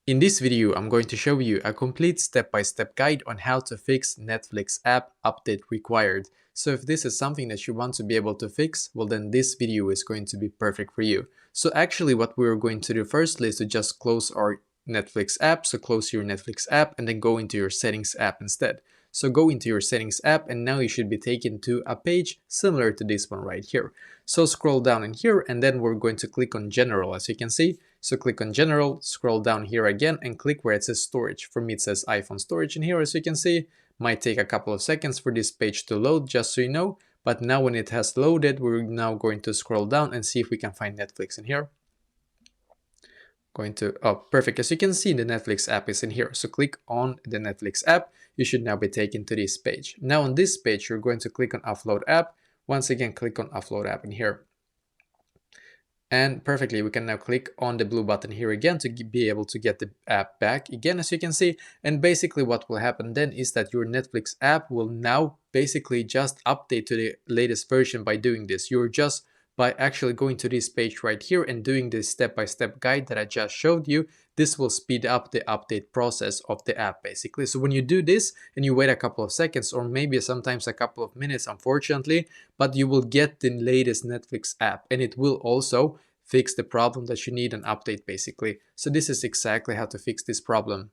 In this video, I'm going to show you a complete step-by-step guide on how to fix Netflix app update required. So if this is something that you want to be able to fix, well then this video is going to be perfect for you. So actually what we're going to do firstly is to just close our Netflix app. So close your Netflix app and then go into your settings app instead. So go into your settings app and now you should be taken to a page similar to this one right here. So scroll down in here and then we're going to click on general as you can see. So click on general, scroll down here again and click where it says storage. For me it says iPhone storage in here as you can see. Might take a couple of seconds for this page to load just so you know. But now when it has loaded, we're now going to scroll down and see if we can find Netflix in here. Perfect. As you can see, the Netflix app is in here. So click on the Netflix app. You should now be taken to this page. Now on this page, you're going to click on upload app. Once again, click on upload app in here. And perfectly, we can now click on the blue button here again to be able to get the app back again, as you can see. And basically what will happen then is that your Netflix app will now basically just update to the latest version by doing this. You're just by actually going to this page right here and doing this step-by-step guide that I just showed you. This will speed up the update process of the app basically. So when you do this and you wait a couple of seconds or maybe sometimes a couple of minutes, unfortunately, but you will get the latest Netflix app and it will also fix the problem that you need an update basically. So this is exactly how to fix this problem.